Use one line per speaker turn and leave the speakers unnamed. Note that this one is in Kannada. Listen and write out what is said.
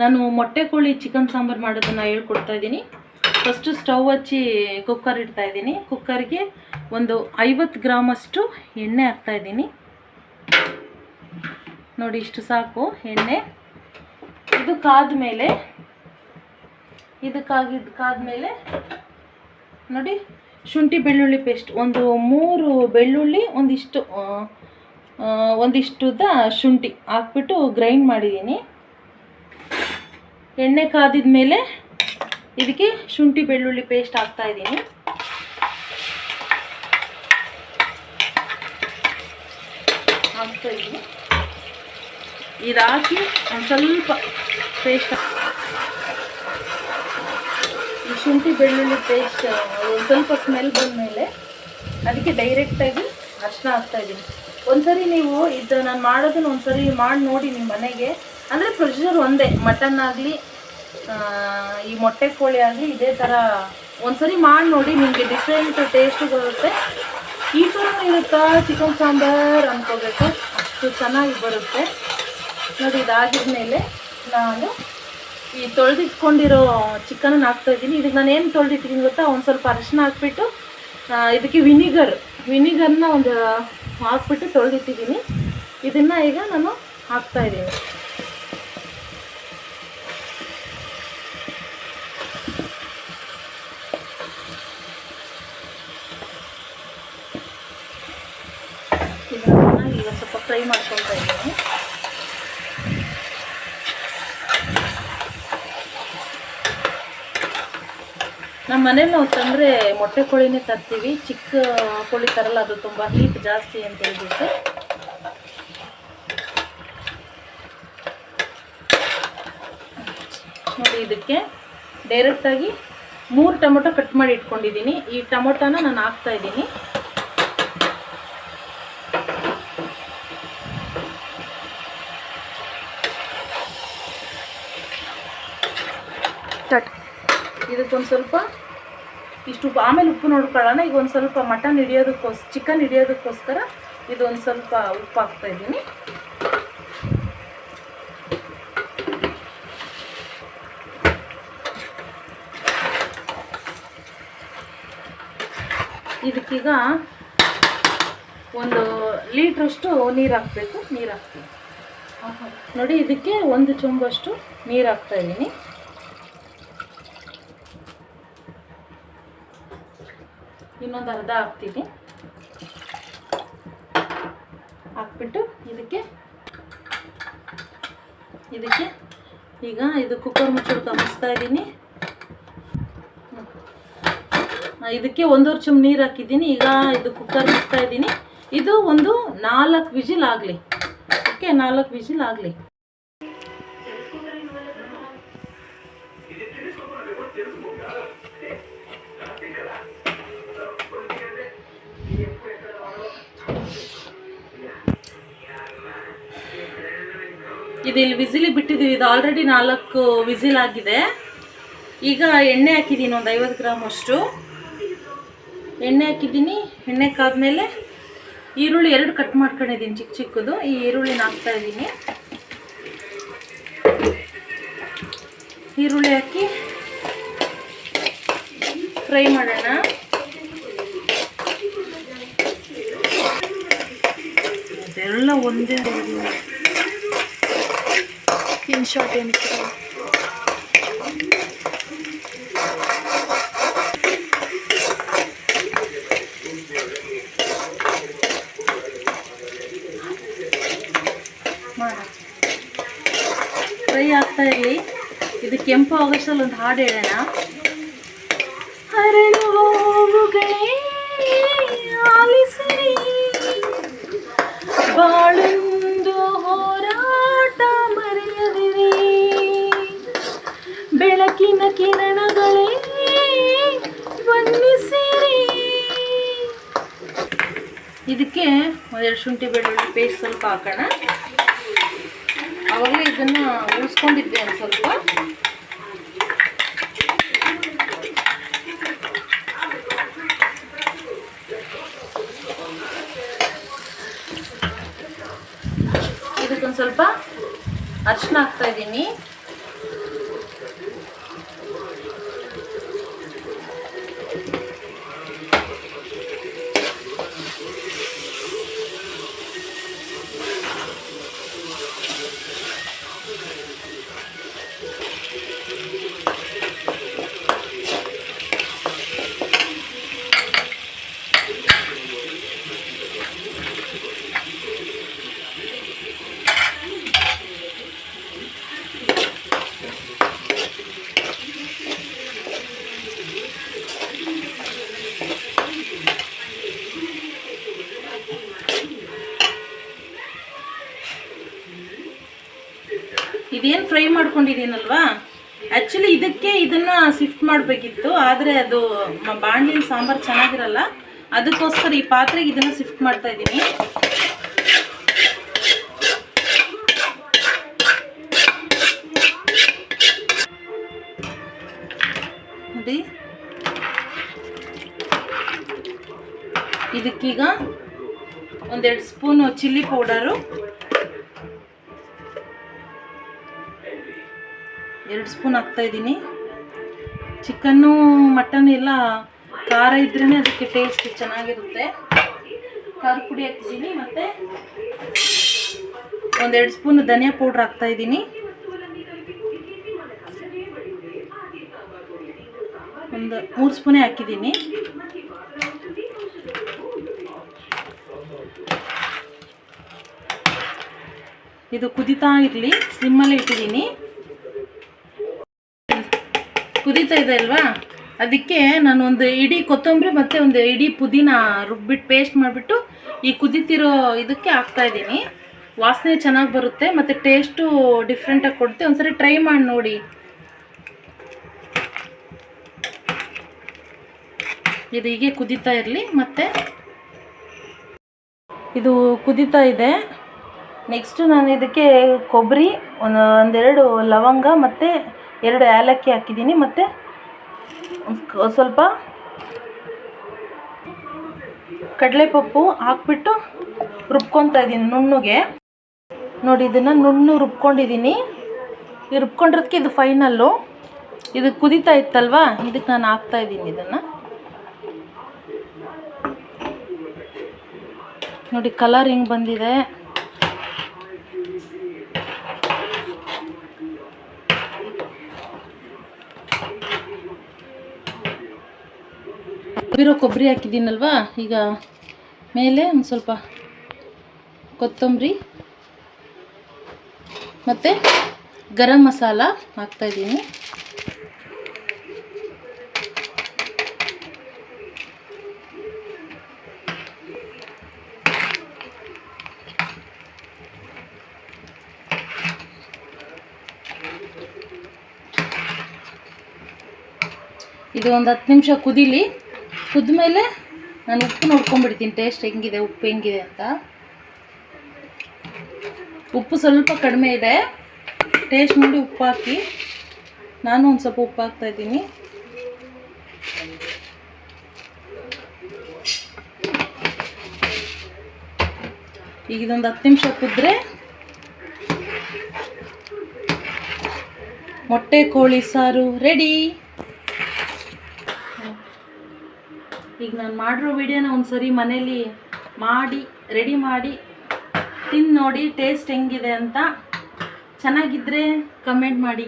ನಾನು ಮೊಟ್ಟೆ ಕೋಳಿ ಚಿಕನ್ ಸಾಂಬಾರು ಮಾಡೋದನ್ನು ಹೇಳ್ಕೊಡ್ತಾ ಇದ್ದೀನಿ. ಫಸ್ಟು ಸ್ಟವ್ ಹಚ್ಚಿ ಕುಕ್ಕರ್ ಇಡ್ತಾ ಇದ್ದೀನಿ. ಕುಕ್ಕರ್ಗೆ ಒಂದು 50 ಗ್ರಾಮಷ್ಟು ಎಣ್ಣೆ ಹಾಕ್ತಾಯಿದ್ದೀನಿ. ನೋಡಿ, ಇಷ್ಟು ಸಾಕು ಎಣ್ಣೆ. ಇದು ಕಾದ್ಮೇಲೆ ನೋಡಿ, ಶುಂಠಿ ಬೆಳ್ಳುಳ್ಳಿ ಪೇಸ್ಟ್ ಒಂದು 3 ಬೆಳ್ಳುಳ್ಳಿ, ಒಂದಿಷ್ಟುದ ಶುಂಠಿ ಹಾಕ್ಬಿಟ್ಟು ಗ್ರೈಂಡ್ ಮಾಡಿದ್ದೀನಿ. ಎಣ್ಣೆ ಕಾದಿದ ಮೇಲೆ ಇದಕ್ಕೆ ಶುಂಠಿ ಬೆಳ್ಳುಳ್ಳಿ ಪೇಸ್ಟ್ ಹಾಕ್ತಾಯಿದ್ದೀನಿ. ಇದಾಕಿ ಒಂದು ಸ್ವಲ್ಪ ಪೇಸ್ಟ್, ಈ ಶುಂಠಿ ಬೆಳ್ಳುಳ್ಳಿ ಪೇಸ್ಟ್ ಒಂದು ಸ್ವಲ್ಪ ಸ್ಮೆಲ್ ಬಂದಮೇಲೆ ಅದಕ್ಕೆ ಡೈರೆಕ್ಟಾಗಿ ಅರಿಶಿನ ಹಾಕ್ತಾಯಿದ್ದೀನಿ. ಒಂದ್ಸರಿ ನೀವು ಇದು ನಾನು ಮಾಡೋದನ್ನು ಒಂದ್ಸರಿ ಮಾಡಿ ನೋಡಿ ನಿಮ್ಮ ಮನೆಗೆ. ಅಂದರೆ ಪ್ರೊಸೀಜರ್ ಒಂದೇ, ಮಟನ್ ಆಗಲಿ ಈ ಮೊಟ್ಟೆ ಕೋಳಿ ಆಗಲಿ ಇದೇ ಥರ ಒಂದ್ಸರಿ ಮಾಡಿ ನೋಡಿ, ನಿಮಗೆ ಡಿಫ್ರೆಂಟ್ ಟೇಸ್ಟು ಬರುತ್ತೆ. ಈ ಥರ ಇರುತ್ತಾ ಚಿಕನ್ ಸಾಂಬಾರು ಅಂದ್ಕೋಬೇಕು, ಅಷ್ಟು ಚೆನ್ನಾಗಿ ಬರುತ್ತೆ ನೋಡಿ. ಇದಾಗಿದ್ಮೇಲೆ ನಾನು ಈ ತೊಳೆದಿಟ್ಕೊಂಡಿರೋ ಚಿಕನನ್ನು ಹಾಕ್ತಾಯಿದ್ದೀನಿ. ಇದಕ್ಕೆ ನಾನು ಏನು ತೊಳೆದಿಟ್ಟಿದ್ದೀನಿ ಗೊತ್ತಾ, ಒಂದು ಸ್ವಲ್ಪ ಅರಿಶಿನ ಹಾಕ್ಬಿಟ್ಟು ಇದಕ್ಕೆ ವಿನಿಗರ್ನ ಒಂದು ಹಾಕ್ಬಿಟ್ಟು ತೊಳೆದಿಟ್ಟಿದ್ದೀನಿ. ಇದನ್ನು ಈಗ ನಾನು ಹಾಕ್ತಾಯಿದ್ದೀನಿ. ಇದನ್ನು ಈಗ ಸ್ವಲ್ಪ ಫ್ರೈ ಮಾಡ್ಕೊಳ್ತಾ ಇದ್ದೀನಿ. ನಮ್ಮ ಮನೇಲಿ ನಾವು ತಂದರೆ ಮೊಟ್ಟೆ ಕೋಳಿನೇ ತರ್ತೀವಿ, ಚಿಕ್ಕ ಕೋಳಿ ತರಲ್ಲ, ಅದು ತುಂಬ ಹೀಟ್ ಜಾಸ್ತಿ ಅಂತ ಹೇಳ್ಬಿಟ್ಟು. ನೋಡಿ, ಇದಕ್ಕೆ ಡೈರೆಕ್ಟಾಗಿ 3 ಟೊಮೊಟೊ ಕಟ್ ಮಾಡಿ ಇಟ್ಕೊಂಡಿದ್ದೀನಿ. ಈ ಟೊಮೊಟೊನ ನಾನು ಹಾಕ್ತಾಯಿದ್ದೀನಿ. ಇದಕ್ಕೊಂದು ಸ್ವಲ್ಪ ಇಷ್ಟು ಉಪ್ಪು, ಆಮೇಲೆ ಉಪ್ಪು ನೋಡ್ಕೊಳ್ಳೋಣ. ಈಗ ಒಂದು ಸ್ವಲ್ಪ ಚಿಕನ್ ಹಿಡಿಯೋದಕ್ಕೋಸ್ಕರ ಇದೊಂದು ಸ್ವಲ್ಪ ಉಪ್ಪು ಹಾಕ್ತಾಯಿದ್ದೀನಿ. ಇದಕ್ಕೀಗ 1 ಲೀಟ್ರಷ್ಟು ನೀರು ಹಾಕಬೇಕು. ನೀರು ಹಾಕ್ತೀನಿ ನೋಡಿ. ಇದಕ್ಕೆ 1 ಚೊಂಬಷ್ಟು ನೀರು ಹಾಕ್ತಾಯಿದ್ದೀನಿ. ಇನ್ನೊಂದು ಅರ್ಧ ಹಾಕ್ತೀನಿ. ಹಾಕ್ಬಿಟ್ಟು ಇದಕ್ಕೆ ಈಗ ಇದು ಕುಕ್ಕರ್ ಮುಚ್ಚಳ ಕಮಿಸ್ತಾ ಇದ್ದೀನಿ. ಇದಕ್ಕೆ 1.5 ಚಮಚ ನೀರು ಹಾಕಿದ್ದೀನಿ. ಈಗ ಇದು ಕುಕ್ಕರ್ ಮುಚ್ತಾ ಇದ್ದೀನಿ. ಇದು ಒಂದು 4 ವಿಜಿಲ್ ಆಗಲಿ. ಓಕೆ, 4 ವಿಜಿಲ್ ಆಗಲಿ. ಇದು ಇಲ್ಲಿ ವಿಸಿಲಿಗೆ ಬಿಟ್ಟಿದ್ದೀವಿ. ಇದು ಆಲ್ರೆಡಿ 4 ವಿಸಿಲ್ ಆಗಿದೆ. ಈಗ ಎಣ್ಣೆ ಹಾಕಿದ್ದೀನಿ, ಒಂದು 50 ಗ್ರಾಮ್ ಅಷ್ಟು ಎಣ್ಣೆ ಹಾಕಿದ್ದೀನಿ. ಎಣ್ಣೆ ಕಾದ್ಮೇಲೆ ಈರುಳ್ಳಿ 2 ಕಟ್ ಮಾಡ್ಕೊಂಡಿದ್ದೀನಿ, ಚಿಕ್ಕ ಚಿಕ್ಕದು. ಈ ಈರುಳ್ಳಿನ ಹಾಕ್ತಾಯಿದ್ದೀನಿ. ಈರುಳ್ಳಿ ಹಾಕಿ ಫ್ರೈ ಮಾಡೋಣ. ಅದೆಲ್ಲ ಒಂದೇ ಶಾರ್ಟ್ ಏನಕ್ಕೆ ಫ್ರೈ ಆಗ್ತಾ ಇರಲಿ. ಇದು ಕೆಂಪು ಆಗೋಷ್ಟರಲ್ಲಿ ಒಂದು ಹಾಡು ಹೇಳೋಣ. ಹರಳುಗಳೇ ಆಲಿಸಿರಿ, ಬಾಳೊಂದು ಹೋರಾಟ ಮರೆಯದಿರಿ, ಬೆಳಕಿನ ಕಿರಣಗಳೇ ವಂದಿಸಿರಿ. ಇದಕ್ಕೆ 1 ಶುಂಠಿ ಬೆಳ್ಳುಳ್ಳಿ ಪೇಸ್ಟ್ ಸ್ವಲ್ಪ ಹಾಕೋಣ. ಆವಾಗಲೇ ಇದನ್ನು ಉಳಿಸ್ಕೊಂಡಿದ್ದೆ ಒಂದು ಸ್ವಲ್ಪ. ಇದಕ್ಕೊಂದು ಸ್ವಲ್ಪ ಅರಿಶಿನ ಹಾಕ್ತಾ ಇದ್ದೀನಿ. ಇದೇನು ಫ್ರೈ ಮಾಡ್ಕೊಂಡಿದ್ದೀನಲ್ವಾ, ಆ್ಯಕ್ಚುಲಿ ಇದಕ್ಕೆ ಇದನ್ನು ಶಿಫ್ಟ್ ಮಾಡಬೇಕಿತ್ತು, ಆದರೆ ಅದು ಬಾಣಲಿನ ಸಾಂಬಾರು ಚೆನ್ನಾಗಿರಲ್ಲ, ಅದಕ್ಕೋಸ್ಕರ ಈ ಪಾತ್ರೆಗೆ ಇದನ್ನು ಶಿಫ್ಟ್ ಮಾಡ್ತಾ ಇದ್ದೀನಿ. ನೋಡಿ, ಇದಕ್ಕೀಗ 1-2 ಸ್ಪೂನು ಚಿಲ್ಲಿ ಪೌಡರು, 2 ಸ್ಪೂನ್ ಹಾಕ್ತಾಯಿದ್ದೀನಿ. ಚಿಕನ್ನು ಮಟನ್ ಎಲ್ಲ ಖಾರ ಇದ್ರೇ ಅದಕ್ಕೆ ಟೇಸ್ಟ್ ಚೆನ್ನಾಗಿರುತ್ತೆ. ಖಾರ ಪುಡಿ ಹಾಕ್ತಿದ್ದೀನಿ, ಮತ್ತು 1-2 ಸ್ಪೂನ್ ಧನಿಯಾ ಪೌಡ್ರ್ ಹಾಕ್ತಾಯಿದ್ದೀನಿ, 3 ಸ್ಪೂನೇ ಹಾಕಿದ್ದೀನಿ. ಇದು ಕುದೀತಾ ಇರಲಿ, ಸ್ಲಿಮ್ಮಲ್ಲೇ ಇಟ್ಟಿದ್ದೀನಿ. ಕುದೀತಾ ಇದೆ ಅಲ್ವಾ, ಅದಕ್ಕೆ ನಾನು ಒಂದು ಇಡೀ ಕೊತ್ತಂಬರಿ ಮತ್ತು ಒಂದು ಇಡೀ ಪುದೀನ ರುಬ್ಬಿಟ್ಟು ಪೇಸ್ಟ್ ಮಾಡಿಬಿಟ್ಟು ಈ ಕುದೀತಿರೋ ಇದಕ್ಕೆ ಹಾಕ್ತಾಯಿದ್ದೀನಿ. ವಾಸನೆ ಚೆನ್ನಾಗಿ ಬರುತ್ತೆ ಮತ್ತು ಟೇಸ್ಟು ಡಿಫ್ರೆಂಟಾಗಿ ಕೊಡುತ್ತೆ. ಒಂದ್ಸರಿ ಟ್ರೈ ಮಾಡಿ ನೋಡಿ. ಇದು ಹೀಗೆ ಕುದೀತಾ ಇರಲಿ. ಮತ್ತು ಇದು ಕುದೀತಾ ಇದೆ. ನೆಕ್ಸ್ಟು ನಾನು ಇದಕ್ಕೆ ಕೊಬ್ಬರಿ, ಒಂದೆರಡು ಲವಂಗ ಮತ್ತು 2 ಏಲಕ್ಕಿ ಹಾಕಿದ್ದೀನಿ, ಮತ್ತು ಸ್ವಲ್ಪ ಕಡಲೆಪಪ್ಪು ಹಾಕ್ಬಿಟ್ಟು ರುಬ್ಕೊತಾ ಇದ್ದೀನಿ ನುಣ್ಣಗೆ. ನೋಡಿ, ಇದನ್ನು ನುಣ್ಣು ರುಬ್ಕೊಂಡಿದ್ದೀನಿ. ಈ ರುಬ್ಕೊಂಡಿರೋದಕ್ಕೆ ಇದು ಫೈನಲ್ಲು. ಇದು ಕುದೀತಾ ಇತ್ತಲ್ವಾ, ಇದಕ್ಕೆ ನಾನು ಹಾಕ್ತಾಯಿದ್ದೀನಿ ಇದನ್ನು. ನೋಡಿ ಕಲರ್ ಹಿಂಗೆ ಬಂದಿದೆ. ಕೊಬ್ಬರಿ ಹಾಕಿದ್ದೀನಲ್ವಾ, ಈಗ ಮೇಲೆ ಒಂದು ಸ್ವಲ್ಪ ಕೊತ್ತಂಬರಿ ಮತ್ತು ಗರಂ ಮಸಾಲ ಹಾಕ್ತಾಯಿದ್ದೀನಿ. ಇದು ಒಂದು 10 ನಿಮಿಷ ಕುದೀಲಿ. ಕುದ್ಮೇಲೆ ನಾನು ಉಪ್ಪು ನೋಡ್ಕೊಂಡ್ಬಿಡ್ತೀನಿ, ಟೇಸ್ಟ್ ಹೆಂಗಿದೆ, ಉಪ್ಪು ಹೆಂಗಿದೆ ಅಂತ. ಉಪ್ಪು ಸ್ವಲ್ಪ ಕಡಿಮೆ ಇದೆ, ಟೇಸ್ಟ್ ನೋಡಿ ಉಪ್ಪು ಹಾಕಿ. ನಾನು ಒಂದು ಸ್ವಲ್ಪ ಉಪ್ಪು ಹಾಕ್ತಾಯಿದ್ದೀನಿ. ಈಗ ಇದೊಂದು 10 ನಿಮಿಷ ಕುದ್ರೆ ಮೊಟ್ಟೆ ಕೋಳಿ ಸಾರು ರೆಡಿ. ಈಗ ನಾನು ಮಾಡಿರೋ ವಿಡಿಯೋನ ಒಂದು ಸರಿ ಮನೇಲಿ ಮಾಡಿ ರೆಡಿ ಮಾಡಿ ತಿಂದು ನೋಡಿ ಟೇಸ್ಟ್ ಹೆಂಗಿದೆ ಅಂತ. ಚೆನ್ನಾಗಿದ್ದರೆ ಕಮೆಂಟ್ ಮಾಡಿ.